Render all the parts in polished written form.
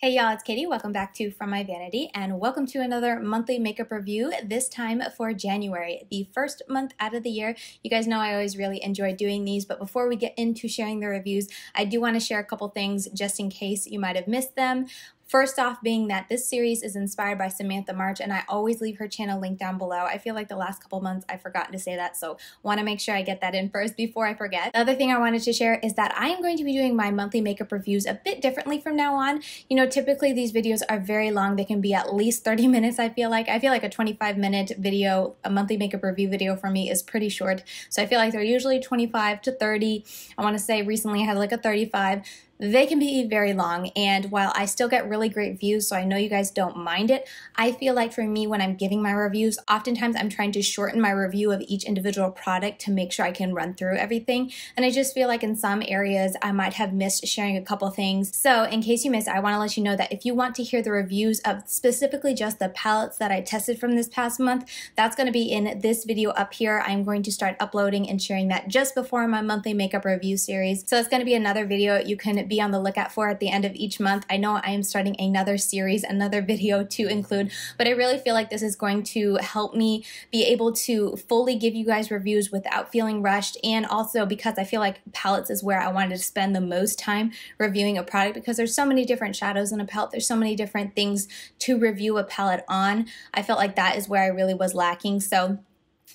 Hey y'all, it's Katie. Welcome back to From My Vanity and welcome to another monthly makeup review, this time for January, the first month out of the year. You guys know I always really enjoy doing these, but before we get into sharing the reviews, I do want to share a couple things just in case you might have missed them. First off being that this series is inspired by Samantha March, and I always leave her channel linked down below. I feel like the last couple months I've forgotten to say that, so want to make sure I get that in first before I forget. The other thing I wanted to share is that I am going to be doing my monthly makeup reviews a bit differently from now on. You know, typically these videos are very long. They can be at least 30 minutes, I feel like. I feel like a 25-minute video, a monthly makeup review video for me is pretty short. So I feel like they're usually 25 to 30. I want to say recently I had like a 35. They can be very long, and while I still get really great views, so I know you guys don't mind it, I feel like for me when I'm giving my reviews, oftentimes I'm trying to shorten my review of each individual product to make sure I can run through everything, and I just feel like in some areas I might have missed sharing a couple things. So in case you missed, I want to let you know that if you want to hear the reviews of specifically just the palettes that I tested from this past month, that's going to be in this video up here. I'm going to start uploading and sharing that just before my monthly makeup review series. So it's going to be another video you can be on the lookout for at the end of each month. I know I am starting another series, another video to include, but I really feel like this is going to help me be able to fully give you guys reviews without feeling rushed, and also because I feel like palettes is where I wanted to spend the most time reviewing a product, because there's so many different shadows in a palette, there's so many different things to review a palette on. I felt like that is where I really was lacking. So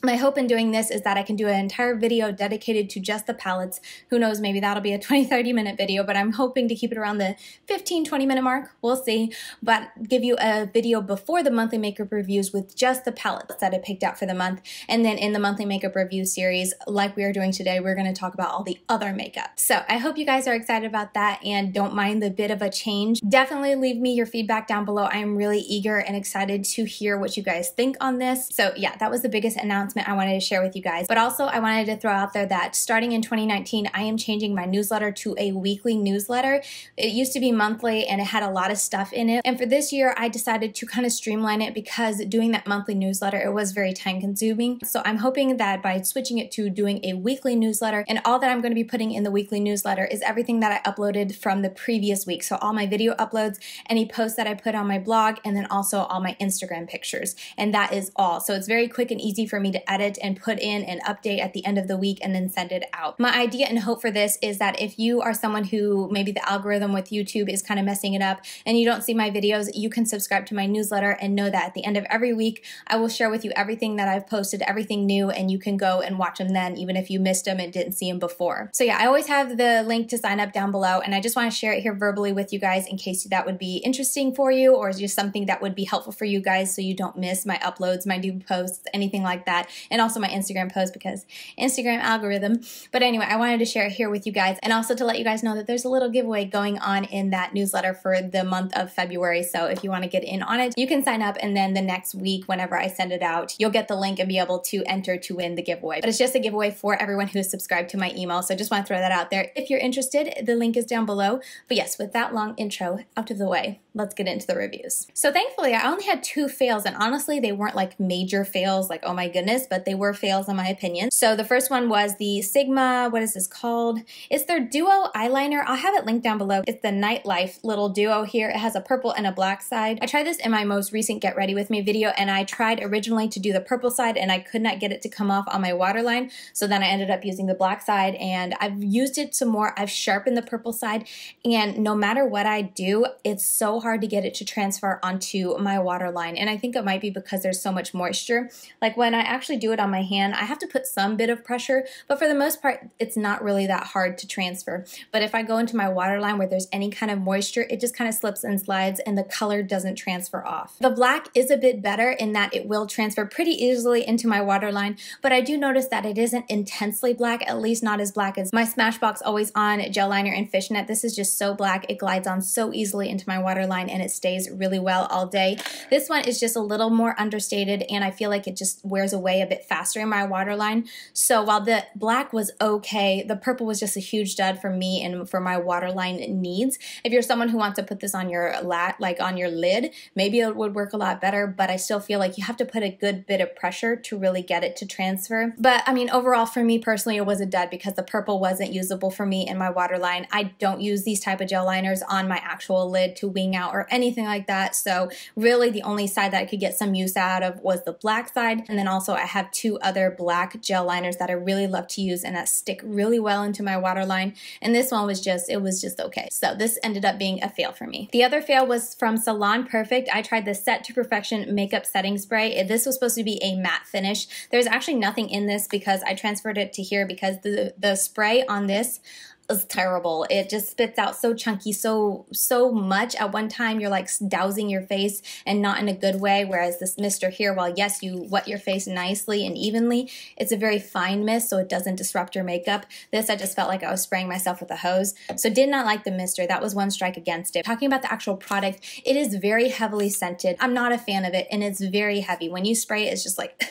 my hope in doing this is that I can do an entire video dedicated to just the palettes. Who knows, maybe that'll be a 20-30 minute video, but I'm hoping to keep it around the 15-20 minute mark. We'll see. But give you a video before the monthly makeup reviews with just the palettes that I picked out for the month. And then in the monthly makeup review series, like we are doing today, we're going to talk about all the other makeup. So I hope you guys are excited about that and don't mind the bit of a change. Definitely leave me your feedback down below. I am really eager and excited to hear what you guys think on this. So yeah, that was the biggest announcement I wanted to share with you guys. But also I wanted to throw out there that starting in 2019, I am changing my newsletter to a weekly newsletter. It used to be monthly and it had a lot of stuff in it. And for this year, I decided to kind of streamline it because doing that monthly newsletter, it was very time consuming. So I'm hoping that by switching it to doing a weekly newsletter, and all that I'm going to be putting in the weekly newsletter is everything that I uploaded from the previous week. So all my video uploads, any posts that I put on my blog, and then also all my Instagram pictures. And that is all. So it's very quick and easy for me to edit and put in an update at the end of the week and then send it out. My idea and hope for this is that if you are someone who maybe the algorithm with YouTube is kind of messing it up and you don't see my videos, you can subscribe to my newsletter and know that at the end of every week, I will share with you everything that I've posted, everything new, and you can go and watch them then, even if you missed them and didn't see them before. So yeah, I always have the link to sign up down below, and I just want to share it here verbally with you guys in case that would be interesting for you or just something that would be helpful for you guys so you don't miss my uploads, my new posts, anything like that. And also my Instagram post because Instagram algorithm. But anyway, I wanted to share it here with you guys and also to let you guys know that there's a little giveaway going on in that newsletter for the month of February. So if you want to get in on it, you can sign up, and then the next week whenever I send it out, you'll get the link and be able to enter to win the giveaway. But it's just a giveaway for everyone who is subscribed to my email. So I just want to throw that out there. If you're interested, the link is down below. But yes, with that long intro out of the way, let's get into the reviews. So thankfully, I only had 2 fails, and honestly, they weren't like major fails, like oh my goodness, but they were fails in my opinion. So the first one was the Sigma, what is this called? It's their duo eyeliner. I'll have it linked down below. It's the Nightlife little duo here. It has a purple and a black side. I tried this in my most recent Get Ready With Me video, and I tried originally to do the purple side and I could not get it to come off on my waterline. So then I ended up using the black side, and I've used it some more. I've sharpened the purple side, and no matter what I do, it's so hard to get it to transfer onto my waterline. And I think it might be because there's so much moisture. Like when I actually do it on my hand, I have to put some bit of pressure, but for the most part, it's not really that hard to transfer. But if I go into my waterline where there's any kind of moisture, it just kind of slips and slides and the color doesn't transfer off. The black is a bit better in that it will transfer pretty easily into my waterline, but I do notice that it isn't intensely black, at least not as black as my Smashbox Always On Gel Liner in Fishnet. This is just so black, it glides on so easily into my waterline and it stays really well all day. This one is just a little more understated, and I feel like it just wears away a bit faster in my waterline. So while the black was okay, the purple was just a huge dud for me and for my waterline needs. If you're someone who wants to put this on your on your lid, maybe it would work a lot better, but I still feel like you have to put a good bit of pressure to really get it to transfer. But I mean, overall for me personally, it was a dud because the purple wasn't usable for me in my waterline. I don't use these type of gel liners on my actual lid to wing out out or anything like that. So really the only side that I could get some use out of was the black side. And then also I have two other black gel liners that I really love to use and that stick really well into my waterline. And this one was just, it was just okay. So this ended up being a fail for me. The other fail was from Salon Perfect. I tried the Set to Perfection makeup setting spray. This was supposed to be a matte finish. There's actually nothing in this because I transferred it to here because the spray on this is terrible. It just spits out so chunky, so much at one time. You're like dousing your face and not in a good way, whereas this mister here, while yes, you wet your face nicely and evenly, it's a very fine mist, so it doesn't disrupt your makeup. This, I just felt like I was spraying myself with a hose. So did not like the mister. That was one strike against it. Talking about the actual product, it is very heavily scented. I'm not a fan of it, and it's very heavy. When you spray it, it's just like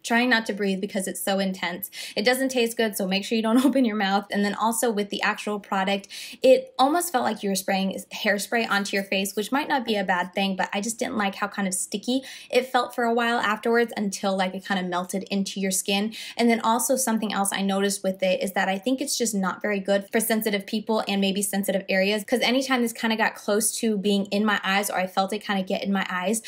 trying not to breathe because it's so intense. It doesn't taste good, so make sure you don't open your mouth. And then also with the actual product, it almost felt like you were spraying hairspray onto your face, which might not be a bad thing, but I just didn't like how kind of sticky it felt for a while afterwards until like it kind of melted into your skin. And then also something else I noticed with it is that I think it's just not very good for sensitive people and maybe sensitive areas, because anytime this kind of got close to being in my eyes, or I felt it kind of get in my eyes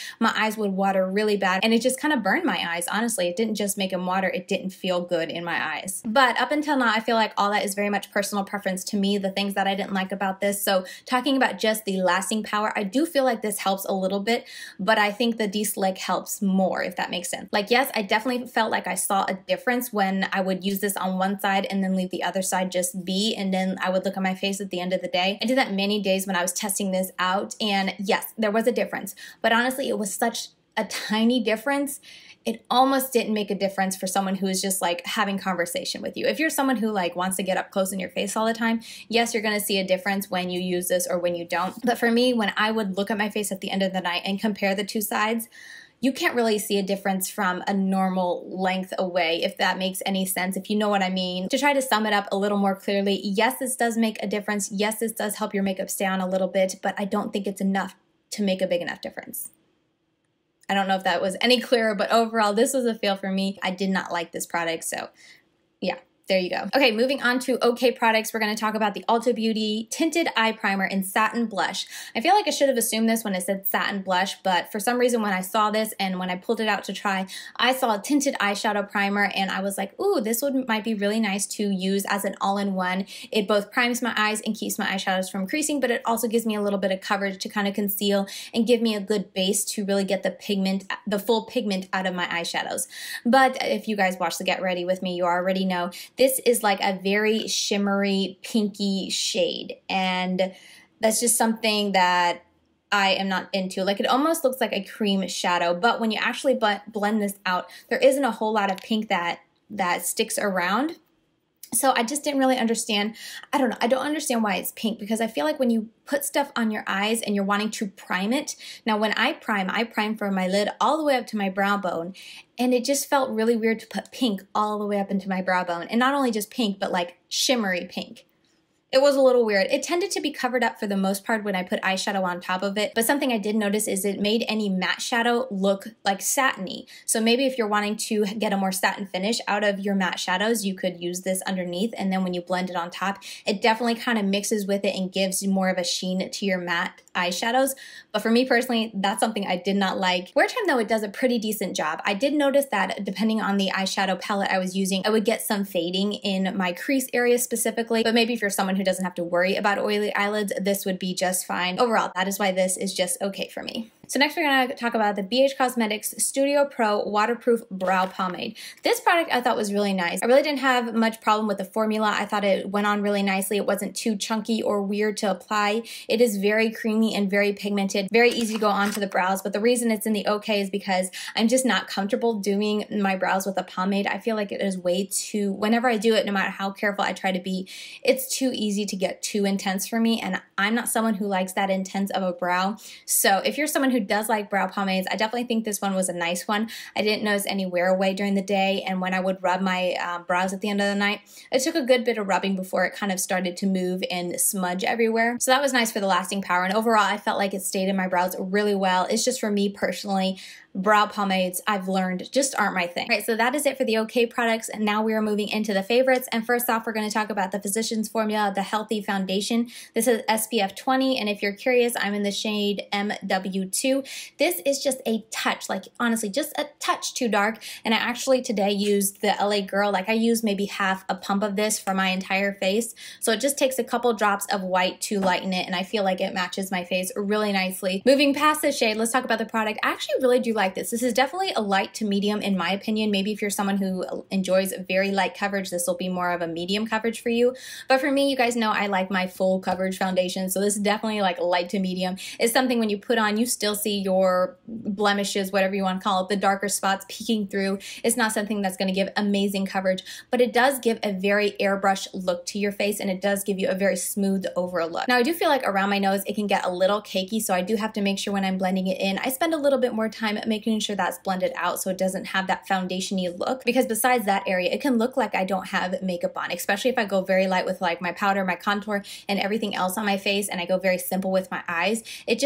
would water really bad, and it just kind of burned my eyes. Honestly, it didn't just make them water, it didn't feel good in my eyes. But up until now, I feel like all that is very much personal preference to me, the things that I didn't like about this. So talking about just the lasting power, I do feel like this helps a little bit, but I think the De-Slick helps more, if that makes sense. Like, yes, I definitely felt like I saw a difference when I would use this on one side and then leave the other side just be, and then I would look at my face at the end of the day. I did that many days when I was testing this out, and yes, there was a difference, but honestly, it was such a tiny difference. It almost didn't make a difference for someone who is just like having conversation with you. If you're someone who like wants to get up close in your face all the time, yes, you're gonna see a difference when you use this or when you don't. But for me, when I would look at my face at the end of the night and compare the two sides, you can't really see a difference from a normal length away, if that makes any sense, if you know what I mean. To try to sum it up a little more clearly, yes, this does make a difference. Yes, this does help your makeup stay on a little bit, but I don't think it's enough to make a big enough difference. I don't know if that was any clearer, but overall, this was a fail for me. I did not like this product, so yeah. There you go. Okay, moving on to okay products, we're going to talk about the Ulta Beauty Tinted Eye Primer in Satin Blush. I feel like I should have assumed this when it said Satin Blush, but for some reason when I saw this and when I pulled it out to try, I saw a tinted eyeshadow primer and I was like, ooh, this might be really nice to use as an all-in-one. It both primes my eyes and keeps my eyeshadows from creasing, but it also gives me a little bit of coverage to kind of conceal and give me a good base to really get the pigment, the full pigment out of my eyeshadows. But if you guys watch the Get Ready with me, you already know this is like a very shimmery, pinky shade, and that's just something that I am not into. Like, it almost looks like a cream shadow, but when you actually blend this out, there isn't a whole lot of pink that sticks around. So I just didn't really understand. I don't know. I don't understand why it's pink, because I feel like when you put stuff on your eyes and you're wanting to prime it. Now, when I prime from my lid all the way up to my brow bone, and it just felt really weird to put pink all the way up into my brow bone. And not only just pink, but like shimmery pink. It was a little weird. It tended to be covered up for the most part when I put eyeshadow on top of it, but something I did notice is it made any matte shadow look like satiny. So maybe if you're wanting to get a more satin finish out of your matte shadows, you could use this underneath, and then when you blend it on top, it definitely kind of mixes with it and gives more of a sheen to your matte eyeshadows. But for me personally, that's something I did not like. Wear Time though, it does a pretty decent job. I did notice that depending on the eyeshadow palette I was using, I would get some fading in my crease area specifically, but maybe if you're someone who doesn't have to worry about oily eyelids, this would be just fine. Overall, that is why this is just okay for me. So next we're going to talk about the BH Cosmetics Studio Pro Waterproof Brow Pomade. This product I thought was really nice. I really didn't have much problem with the formula. I thought it went on really nicely. It wasn't too chunky or weird to apply. It is very creamy and very pigmented, very easy to go onto the brows, but the reason it's in the okay is because I'm just not comfortable doing my brows with a pomade. I feel like it is way too, whenever I do it, no matter how careful I try to be, it's too easy to get too intense for me, and I'm not someone who likes that intense of a brow. So if you're someone who who does like brow pomades, I definitely think this one was a nice one. I didn't notice any wear away during the day, and when I would rub my brows at the end of the night, it took a good bit of rubbing before it kind of started to move and smudge everywhere. So that was nice for the lasting power, and overall I felt like it stayed in my brows really well. It's just for me personally, brow pomades, I've learned, just aren't my thing. All right, so that is it for the OK products, and now we are moving into the favorites. And first off, we're going to talk about the Physicians Formula, the Healthy Foundation. This is SPF 20, and if you're curious, I'm in the shade MW2. This is just a touch, like honestly, just a touch too dark, and I actually today used the LA Girl. Like I used maybe half a pump of this for my entire face, so it just takes a couple drops of white to lighten it, and I feel like it matches my face really nicely. Moving past the shade, let's talk about the product. I actually really do like this. This is definitely a light to medium in my opinion. Maybe if you're someone who enjoys very light coverage, this will be more of a medium coverage for you. But for me, you guys know I like my full coverage foundation, so this is definitely like light to medium. It's something when you put on, you still see your blemishes, whatever you want to call it, the darker spots peeking through. It's not something that's going to give amazing coverage, but it does give a very airbrush look to your face, and it does give you a very smooth overall look. Now, I do feel like around my nose, it can get a little cakey, so I do have to make sure when I'm blending it in, I spend a little bit more time making sure that's blended out so it doesn't have that foundation-y look, because besides that area, it can look like I don't have makeup on, especially if I go very light with like my powder, my contour, and everything else on my face, and I go very simple with my eyes. It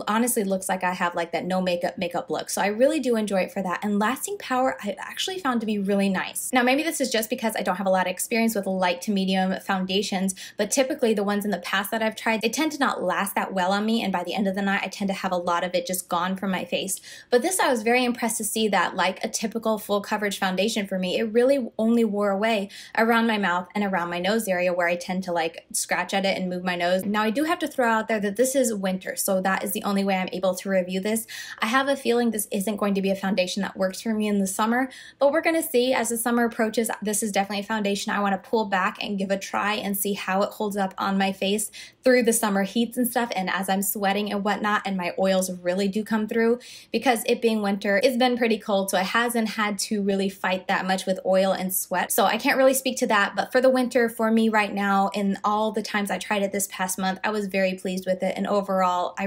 honestly looks like I have like that no makeup look. So I really do enjoy it for that. And lasting power, I actually found to be really nice. Now, maybe this is just because I don't have a lot of experience with light to medium foundations, but typically the ones in the past that I've tried, they tend to not last that well on me, and by the end of the night, I tend to have a lot of it just gone from my face. But this, I was very impressed to see that like a typical full coverage foundation for me, it really only wore away around my mouth and around my nose area where I tend to like scratch at it and move my nose. Now, I do have to throw out there that this is winter, so that is the only way I'm able to review this. I have a feeling this isn't going to be a foundation that works for me in the summer, but we're going to see as the summer approaches. This is definitely a foundation I want to pull back and give a try and see how it holds up on my face through the summer heats and stuff, and as I'm sweating and whatnot and my oils really do come through, because it being winter, it's been pretty cold, so it hasn't had to really fight that much with oil and sweat. So I can't really speak to that, but for the winter, for me right now, in all the times I tried it this past month, I was very pleased with it, and overall, I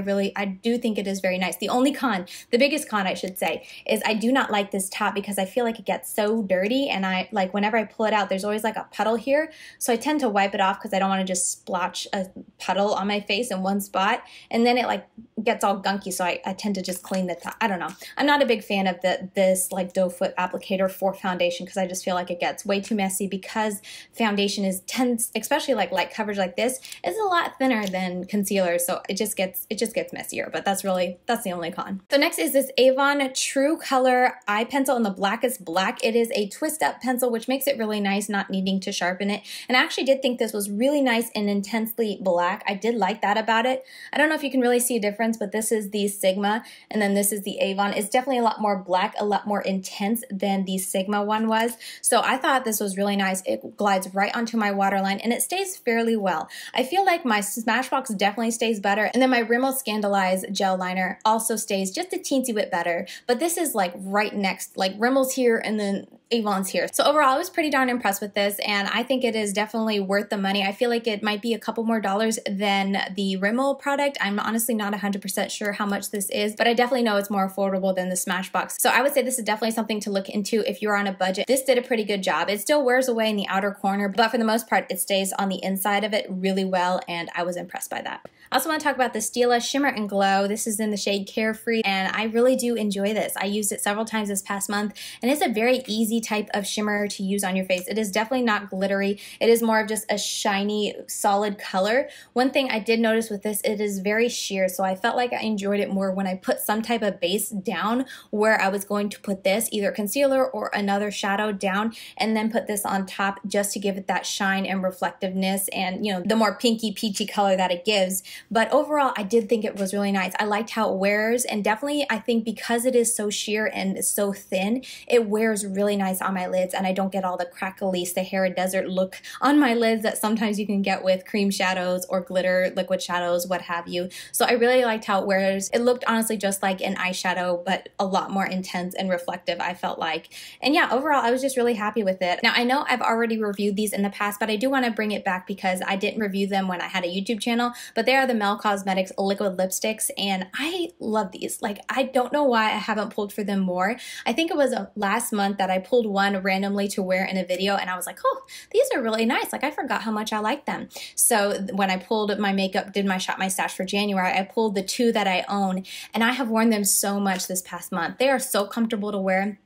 do think it is very nice. The only con, the biggest con I should say, is I do not like this top because I feel like it gets so dirty, and I like whenever I pull it out, there's always like a puddle here, so I tend to wipe it off because I don't want to just splotch a puddle on my face in one spot, and then it like gets all gunky, so I tend to just clean the top. I don't know. I'm not a big fan of this like doe foot applicator for foundation because I just feel like it gets way too messy, because foundation tends, especially like light coverage like this, is a lot thinner than concealer, so it just gets messier, but that's the only con. So next is this Avon True Color Eye Pencil in the blackest black. It is a twist up pencil, which makes it really nice not needing to sharpen it, and I actually did think this was really nice and intensely black. I did like that about it. I don't know if you can really see a difference, but this is the Sigma and then this is the Avon. It's definitely a lot more black, a lot more intense than the Sigma one was, so I thought this was really nice. It glides right onto my waterline and it stays fairly well. I feel like my Smashbox definitely stays better, and then my Rimmel Scandalize gel liner also stays just a teensy bit better, but this is like right next, like Rimmel's here and then Avon's here. So overall, I was pretty darn impressed with this, and I think it is definitely worth the money. I feel like it might be a couple more dollars than the Rimmel product. I'm honestly not 100% sure how much this is, but I definitely know it's more affordable than the Smashbox. So I would say this is definitely something to look into if you're on a budget. This did a pretty good job. It still wears away in the outer corner, but for the most part, it stays on the inside of it really well, and I was impressed by that. I also want to talk about the Stila Shimmer and Glow. This is in the shade Carefree, and I really do enjoy this. I used it several times this past month, and it's a very easy type of shimmer to use on your face. It is definitely not glittery. It is more of just a shiny, solid color. One thing I did notice with this, it is very sheer, so I felt like I enjoyed it more when I put some type of base down where I was going to put this, either concealer or another shadow down, and then put this on top just to give it that shine and reflectiveness and, you know, the more pinky peachy color that it gives. But overall, I did think it was really nice. I liked how it wears, and definitely I think because it is so sheer and so thin, it wears really nice on my lids, and I don't get all the crackly Sahara Desert look on my lids that sometimes you can get with cream shadows or glitter liquid shadows, what have you. So I really liked how it wears. It looked honestly just like an eyeshadow, but a lot more intense and reflective, I felt like. And yeah, overall, I was just really happy with it. Now, I know I've already reviewed these in the past, but I do want to bring it back because I didn't review them when I had a YouTube channel, but they are the Mellow Cosmetics liquid lipsticks, and I love these. Like, I don't know why I haven't pulled for them more. I think it was last month that I pulled one randomly to wear in a video, and I was like, oh, these are really nice. Like, I forgot how much I like them. So when I pulled my makeup, did my Shop My Stash for January, I pulled the two that I own, and I have worn them so much this past month. They are so comfortable to wear.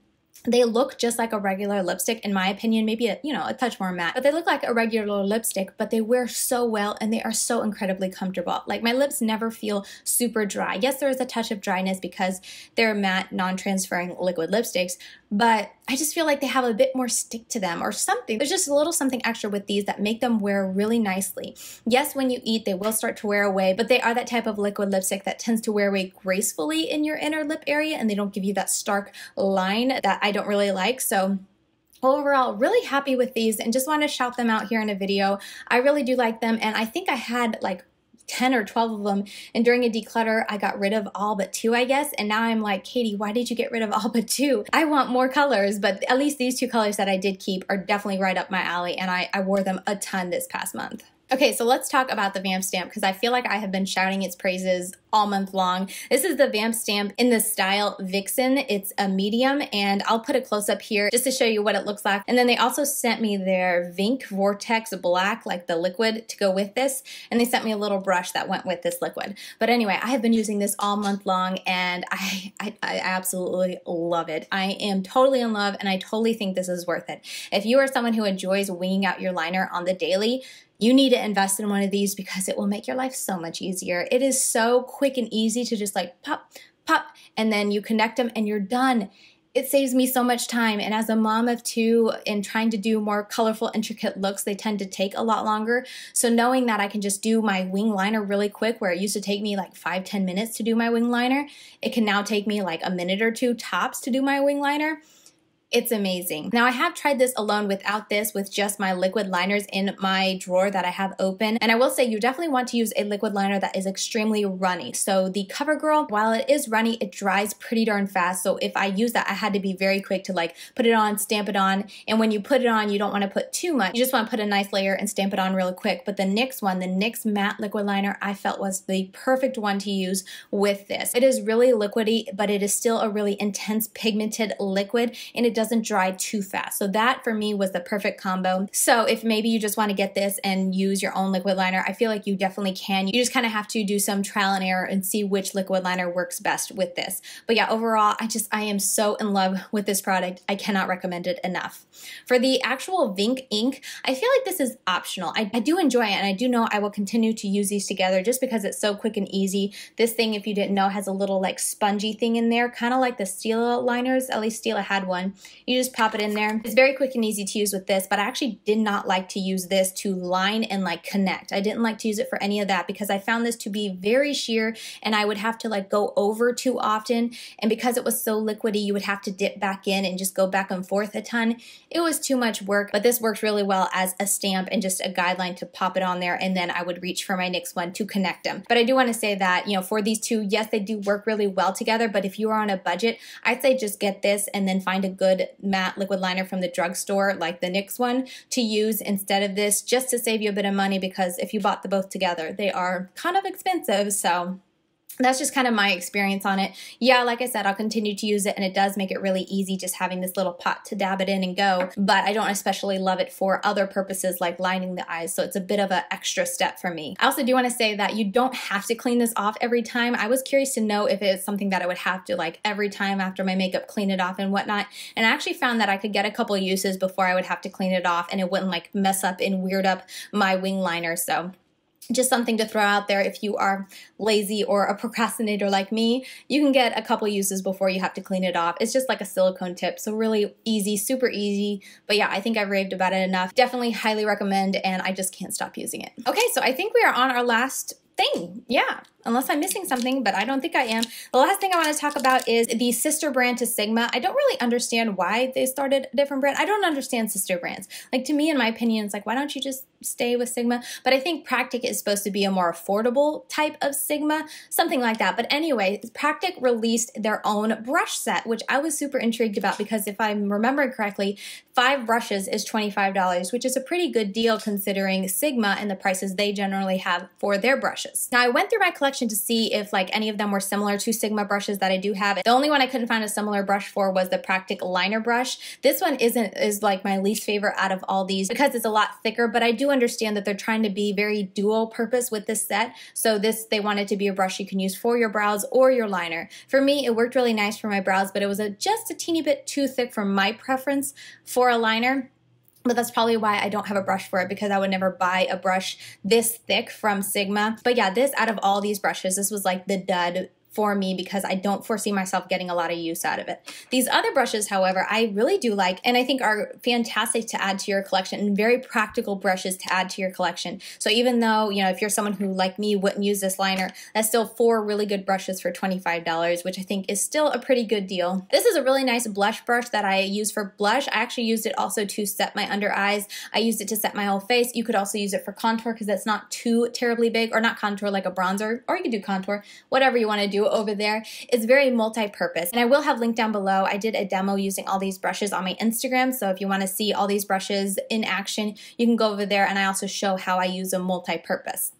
They look just like a regular lipstick, in my opinion, maybe a touch more matte, but they look like a regular lipstick, but they wear so well and they are so incredibly comfortable. Like, my lips never feel super dry. Yes, there is a touch of dryness because they're matte, non-transferring liquid lipsticks, but I just feel like they have a bit more stick to them or something. There's just a little something extra with these that make them wear really nicely. Yes, when you eat, they will start to wear away, but they are that type of liquid lipstick that tends to wear away gracefully in your inner lip area, and they don't give you that stark line that I don't really like. So overall, really happy with these and just want to shout them out here in a video. I really do like them, and I think I had like 10 or 12 of them, and during a declutter I got rid of all but 2, I guess, and now I'm like, Katie, why did you get rid of all but 2? I want more colors, but at least these 2 colors that I did keep are definitely right up my alley, and I wore them a ton this past month. Okay, so let's talk about the Vamp stamp because I feel like I have been shouting its praises all month long. This is the Vamp stamp in the style Vixen. It's a medium, and I'll put a close-up here just to show you what it looks like. And then they also sent me their Vink Vortex Black, like the liquid, to go with this, and they sent me a little brush that went with this liquid. But anyway, I have been using this all month long, and I absolutely love it. I am totally in love, and I totally think this is worth it. If you are someone who enjoys winging out your liner on the daily, you need to invest in one of these because it will make your life so much easier. It is so quick and easy to just like pop, pop, and then you connect them and you're done. It saves me so much time, and as a mom of 2 and trying to do more colorful, intricate looks, they tend to take a lot longer. So knowing that I can just do my wing liner really quick, where it used to take me like 5-10 minutes to do my wing liner, it can now take me like a minute or 2 tops to do my wing liner. It's amazing. Now, I have tried this alone without this, with just my liquid liners in my drawer that I have open. And I will say you definitely want to use a liquid liner that is extremely runny. So the CoverGirl, while it is runny, it dries pretty darn fast. So if I use that, I had to be very quick to like put it on, stamp it on. And when you put it on, you don't want to put too much. You just want to put a nice layer and stamp it on really quick. But the NYX one, the NYX matte liquid liner, I felt was the perfect one to use with this. It is really liquidy, but it is still a really intense pigmented liquid, and it doesn't dry too fast. So that for me was the perfect combo. So if maybe you just want to get this and use your own liquid liner, I feel like you definitely can. You just kind of have to do some trial and error and see which liquid liner works best with this. But yeah, overall, I am so in love with this product. I cannot recommend it enough. For the actual Vink ink, I feel like this is optional. I do enjoy it, and I do know I will continue to use these together just because it's so quick and easy. This thing, if you didn't know, has a little like spongy thing in there, kind of like the Stila liners. At least Stila had one. You just pop it in there. It's very quick and easy to use with this, but I actually did not like to use this to line and like connect. I didn't like to use it for any of that because I found this to be very sheer, and I would have to like go over too often. And because it was so liquidy, you would have to dip back in and just go back and forth a ton. It was too much work, but this works really well as a stamp and just a guideline to pop it on there, and then I would reach for my NYX one to connect them. But I do want to say that, you know, for these 2, yes, they do work really well together, but if you are on a budget, I'd say just get this and then find a good matte liquid liner from the drugstore, like the NYX one, to use instead of this, just to save you a bit of money, because if you bought the both together, they are kind of expensive. So that's just kind of my experience on it. Yeah, like I said, I'll continue to use it, and it does make it really easy just having this little pot to dab it in and go, but I don't especially love it for other purposes like lining the eyes, so it's a bit of an extra step for me. I also do want to say that you don't have to clean this off every time. I was curious to know if it's something that I would have to like every time after my makeup clean it off and whatnot, and I actually found that I could get a couple uses before I would have to clean it off, and it wouldn't like mess up and weird up my wing liner. So just something to throw out there if you are lazy or a procrastinator like me. You can get a couple uses before you have to clean it off. It's just like a silicone tip, so really easy, super easy. But yeah, I think I've raved about it enough. Definitely highly recommend, and I just can't stop using it. Okay, so I think we are on our last thing. Yeah, unless I'm missing something, but I don't think I am. The last thing I want to talk about is the sister brand to Sigma. I don't really understand why they started a different brand. I don't understand sister brands. Like, to me, in my opinion, it's like, why don't you just stay with Sigma? But I think Practk is supposed to be a more affordable type of Sigma, something like that. But anyway, Practk released their own brush set, which I was super intrigued about because if I'm remembering correctly, 5 brushes is $25, which is a pretty good deal considering Sigma and the prices they generally have for their brushes. Now, I went through my collection to see if like any of them were similar to Sigma brushes that I do have. The only one I couldn't find a similar brush for was the Practk liner brush. This one is like my least favorite out of all these because it's a lot thicker, but I do understand that they're trying to be very dual purpose with this set. So they want it to be a brush you can use for your brows or your liner. For me, it worked really nice for my brows, but it was just a teeny bit too thick for my preference for a liner. But that's probably why I don't have a brush for it, because I would never buy a brush this thick from Sigma. But yeah, this out of all these brushes, this was like the dud for me because I don't foresee myself getting a lot of use out of it. These other brushes, however, I really do like and I think are fantastic to add to your collection and very practical brushes to add to your collection. So even though, you know, if you're someone who like me wouldn't use this liner, that's still 4 really good brushes for $25, which I think is still a pretty good deal. This is a really nice blush brush that I use for blush. I actually used it also to set my under eyes. I used it to set my whole face. You could also use it for contour because it's not too terribly big, or not contour like a bronzer, or you could do contour, whatever you want to do over there. It's very multi-purpose, and I will have linked down below. I did a demo using all these brushes on my Instagram, so if you want to see all these brushes in action, you can go over there, and I also show how I use them multi-purpose.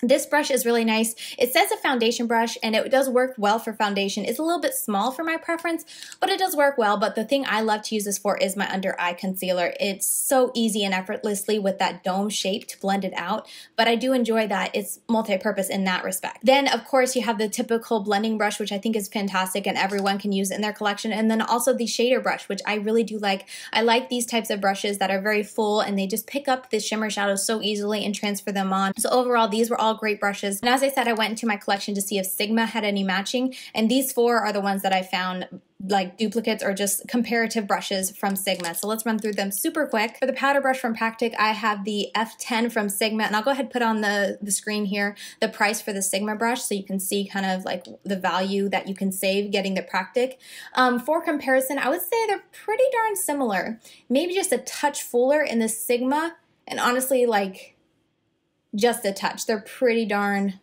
This brush is really nice. It says a foundation brush, and it does work well for foundation. It's a little bit small for my preference, but it does work well. But the thing I love to use this for is my under eye concealer. It's so easy and effortlessly with that dome shape to blend it out, but I do enjoy that it's multi-purpose in that respect. Then, of course, you have the typical blending brush, which I think is fantastic and everyone can use in their collection, and then also the shader brush, which I really do like. I like these types of brushes that are very full, and they just pick up the shimmer shadows so easily and transfer them on. So overall, these were all great brushes. And as I said, I went into my collection to see if Sigma had any matching, and these 4 are the ones that I found like duplicates or just comparative brushes from Sigma. So let's run through them super quick. For the powder brush from Practk, I have the F10 from Sigma, and I'll go ahead and put on the screen here the price for the Sigma brush so you can see kind of like the value that you can save getting the Practk. For comparison, I would say they're pretty darn similar. Maybe just a touch fuller in the Sigma, and honestly, like just a touch. They're pretty darn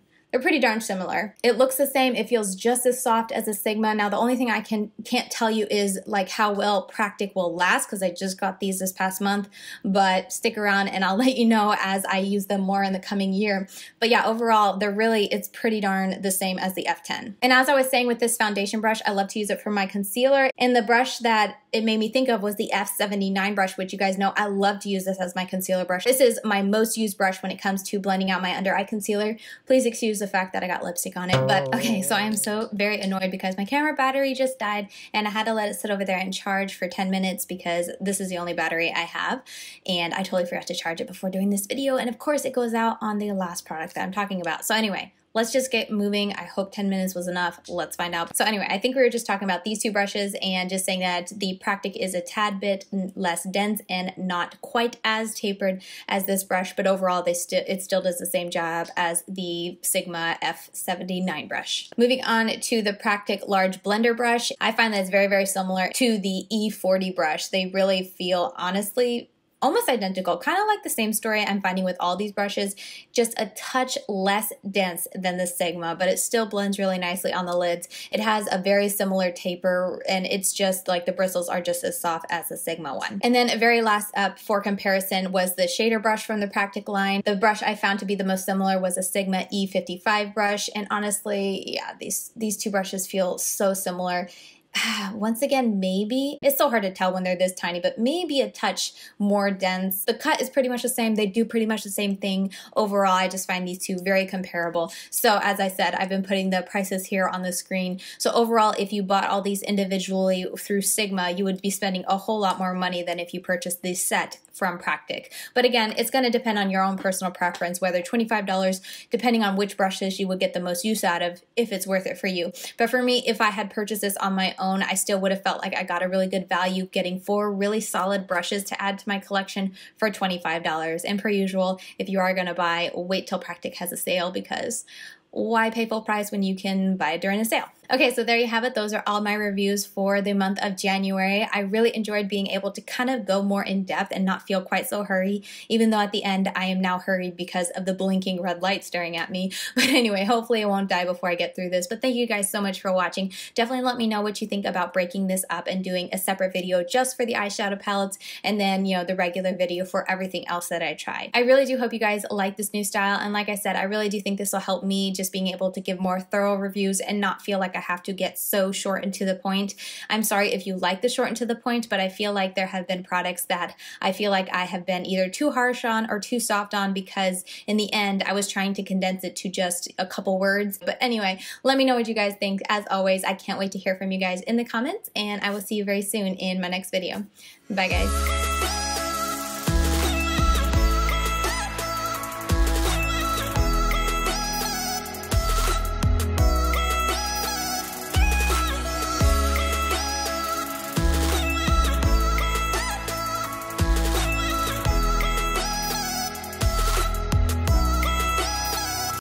similar. It looks the same. It feels just as soft as a Sigma. Now, the only thing I can't tell you is like how well Practk will last, because I just got these this past month, but stick around and I'll let you know as I use them more in the coming year. But yeah, overall, it's pretty darn the same as the F10. And as I was saying with this foundation brush, I love to use it for my concealer. And the brush that it made me think of was the F79 brush, which you guys know I love to use this as my concealer brush. This is my most used brush when it comes to blending out my under eye concealer. Please excuse the fact that I got lipstick on it, but okay, so I am so very annoyed because my camera battery just died and I had to let it sit over there and charge for 10 minutes because this is the only battery I have, and I totally forgot to charge it before doing this video, and of course it goes out on the last product that I'm talking about. So anyway, let's just get moving. I hope 10 minutes was enough. Let's find out. So anyway, I think we were just talking about these 2 brushes and just saying that the Practk is a tad bit less dense and not quite as tapered as this brush, but overall it still does the same job as the Sigma F79 brush. Moving on to the Practk large blender brush, I find that it's very, very similar to the E40 brush. They really feel, honestly, almost identical, kind of like the same story I'm finding with all these brushes, just a touch less dense than the Sigma, but it still blends really nicely on the lids. It has a very similar taper, and it's just like the bristles are just as soft as the Sigma one. And then very last up for comparison was the shader brush from the Practk line. The brush I found to be the most similar was a Sigma E55 brush, and honestly, yeah, these 2 brushes feel so similar. Once again, maybe, it's so hard to tell when they're this tiny, but maybe a touch more dense. The cut is pretty much the same. They do pretty much the same thing. Overall, I just find these 2 very comparable. So as I said, I've been putting the prices here on the screen. So overall, if you bought all these individually through Sigma, you would be spending a whole lot more money than if you purchased this set from Practk. But again, it's going to depend on your own personal preference, whether $25, depending on which brushes you would get the most use out of, if it's worth it for you. But for me, if I had purchased this on my own, I still would have felt like I got a really good value getting 4 really solid brushes to add to my collection for $25. And per usual, if you are going to buy, wait till Practk has a sale, because why pay full price when you can buy it during a sale? Okay, so there you have it. Those are all my reviews for the month of January. I really enjoyed being able to kind of go more in depth and not feel quite so hurried, even though at the end I am now hurried because of the blinking red light staring at me. But anyway, hopefully I won't die before I get through this. But thank you guys so much for watching. Definitely let me know what you think about breaking this up and doing a separate video just for the eyeshadow palettes, and then, you know, the regular video for everything else that I tried. I really do hope you guys like this new style, and like I said, I really do think this will help me just being able to give more thorough reviews and not feel like I have to get so short and to the point. I'm sorry if you like the short and to the point, but I feel like there have been products that I feel like I have been either too harsh on or too soft on, because in the end I was trying to condense it to just a couple words. But anyway, let me know what you guys think. As always, I can't wait to hear from you guys in the comments, and I will see you very soon in my next video. Bye guys.